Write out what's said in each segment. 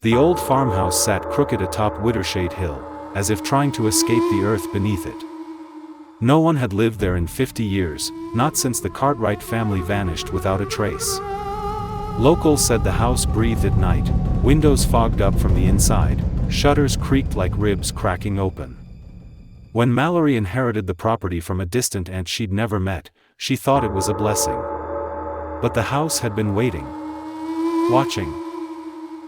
The old farmhouse sat crooked atop Widdershade Hill, as if trying to escape the earth beneath it. No one had lived there in 50 years, not since the Cartwright family vanished without a trace. Locals said the house breathed at night, windows fogged up from the inside, shutters creaked like ribs cracking open. When Mallory inherited the property from a distant aunt she'd never met, she thought it was a blessing. But the house had been waiting. Watching.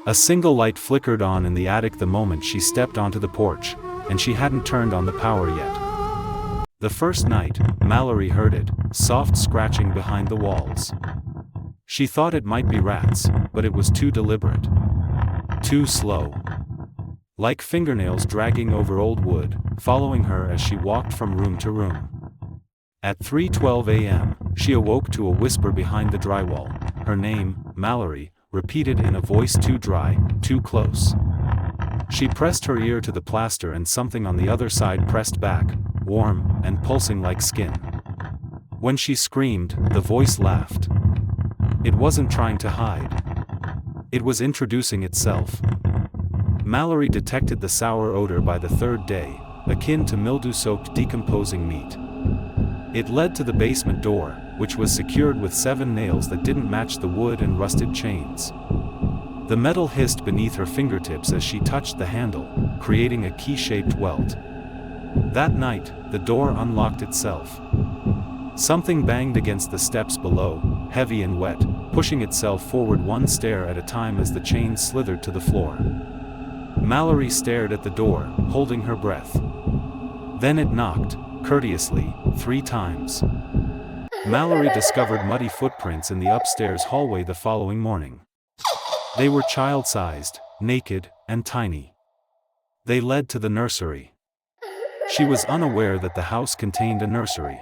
A single light flickered on in the attic the moment she stepped onto the porch, and she hadn't turned on the power yet. The first night, Mallory heard it, soft scratching behind the walls. She thought it might be rats, but it was too deliberate. Too slow. Like fingernails dragging over old wood, following her as she walked from room to room. At 3:12 a.m., she awoke to a whisper behind the drywall, her name, Mallory, repeated in a voice too dry, too close. She pressed her ear to the plaster and something on the other side pressed back, warm and pulsing like skin. When she screamed, the voice laughed. It wasn't trying to hide. It was introducing itself. Mallory detected the sour odor by the third day, akin to mildew-soaked decomposing meat. It led to the basement door, which was secured with 7 nails that didn't match the wood and rusted chains. The metal hissed beneath her fingertips as she touched the handle, creating a key-shaped welt. That night, the door unlocked itself. Something banged against the steps below, heavy and wet, pushing itself forward one stair at a time as the chains slithered to the floor. Mallory stared at the door, holding her breath. Then it knocked, courteously, 3 times. Mallory discovered muddy footprints in the upstairs hallway the following morning. They were child-sized, naked, and tiny. They led to the nursery. She was unaware that the house contained a nursery.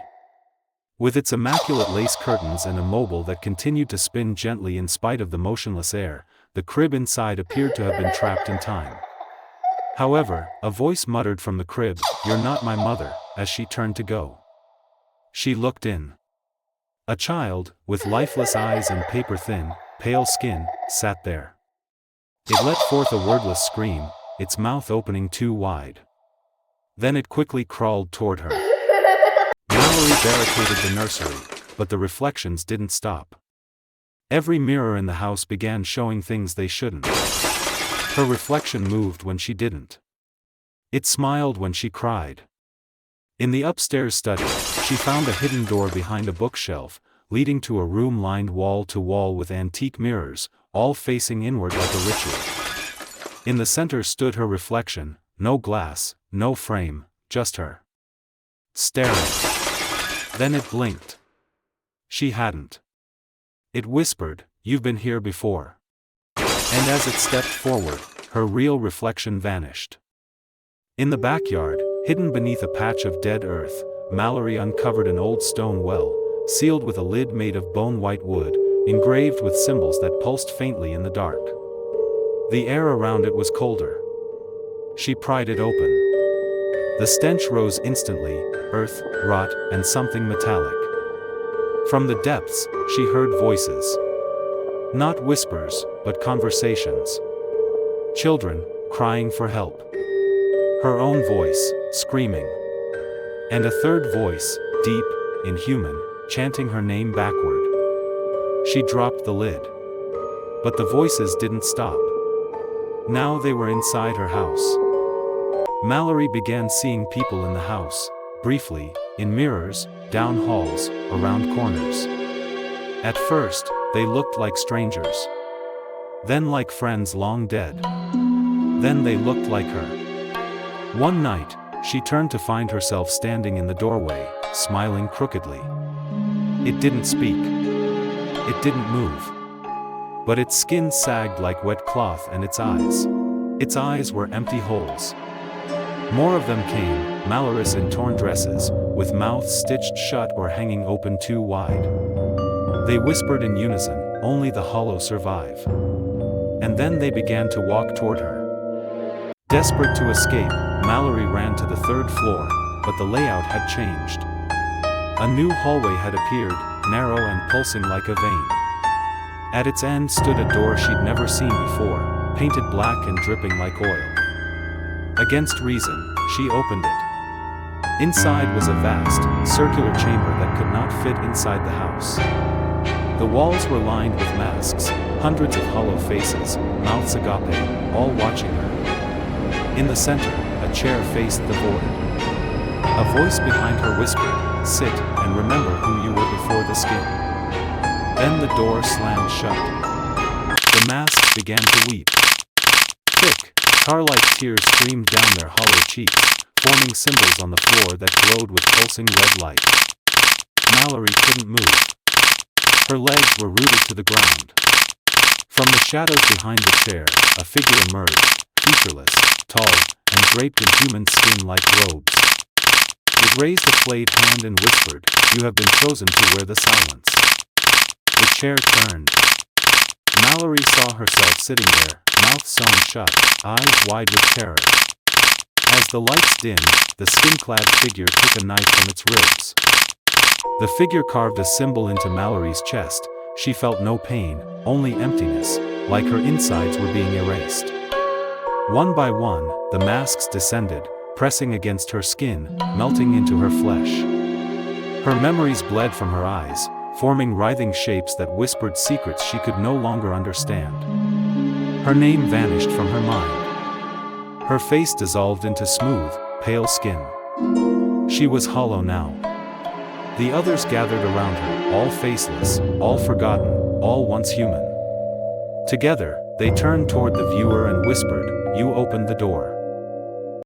With its immaculate lace curtains and a mobile that continued to spin gently in spite of the motionless air, the crib inside appeared to have been trapped in time. However, a voice muttered from the crib, "You're not my mother," as she turned to go. She looked in. A child, with lifeless eyes and paper-thin, pale skin, sat there. It let forth a wordless scream, its mouth opening too wide. Then it quickly crawled toward her. Mallory barricaded the nursery, but the reflections didn't stop. Every mirror in the house began showing things they shouldn't. Her reflection moved when she didn't. It smiled when she cried. In the upstairs study, she found a hidden door behind a bookshelf, leading to a room lined wall to wall with antique mirrors, all facing inward like a ritual. In the center stood her reflection, no glass, no frame, just her. Staring. Then it blinked. She hadn't. It whispered, "You've been here before." And as it stepped forward, her real reflection vanished. In the backyard, hidden beneath a patch of dead earth, Mallory uncovered an old stone well, sealed with a lid made of bone-white wood, engraved with symbols that pulsed faintly in the dark. The air around it was colder. She pried it open. The stench rose instantly, earth, rot, and something metallic. From the depths, she heard voices. Not whispers, but conversations. Children, crying for help. Her own voice, screaming. And a third voice, deep, inhuman, chanting her name backward. She dropped the lid. But the voices didn't stop. Now they were inside her house. Mallory began seeing people in the house, briefly, in mirrors, down halls, around corners. At first, they looked like strangers. Then like friends long dead. Then they looked like her. One night, she turned to find herself standing in the doorway, smiling crookedly. It didn't speak. It didn't move. But its skin sagged like wet cloth and its eyes were empty holes. More of them came, malarious in torn dresses, with mouths stitched shut or hanging open too wide. They whispered in unison, "Only the hollow survive." And then they began to walk toward her. Desperate to escape, Mallory ran to the 3rd floor, but the layout had changed. A new hallway had appeared, narrow and pulsing like a vein. At its end stood a door she'd never seen before, painted black and dripping like oil. Against reason, she opened it. Inside was a vast, circular chamber that could not fit inside the house. The walls were lined with masks, hundreds of hollow faces, mouths agape, all watching her. In the center, a chair faced the void. A voice behind her whispered, "Sit, and remember who you were before the skin." Then the door slammed shut. The masks began to weep. Thick, tar-like tears streamed down their hollow cheeks, forming symbols on the floor that glowed with pulsing red light. Mallory couldn't move. Her legs were rooted to the ground. From the shadows behind the chair, a figure emerged, featureless, tall, and draped in human skin-like robes. It raised a flayed hand and whispered, "You have been chosen to wear the silence." The chair turned. Mallory saw herself sitting there, mouth sewn shut, eyes wide with terror. As the lights dimmed, the skin-clad figure took a knife from its ribs. The figure carved a symbol into Mallory's chest. She felt no pain, only emptiness, like her insides were being erased. One by one, the masks descended, pressing against her skin, melting into her flesh. Her memories bled from her eyes, forming writhing shapes that whispered secrets she could no longer understand. Her name vanished from her mind. Her face dissolved into smooth, pale skin. She was hollow now. The others gathered around her, all faceless, all forgotten, all once human. Together, they turned toward the viewer and whispered, "You opened the door."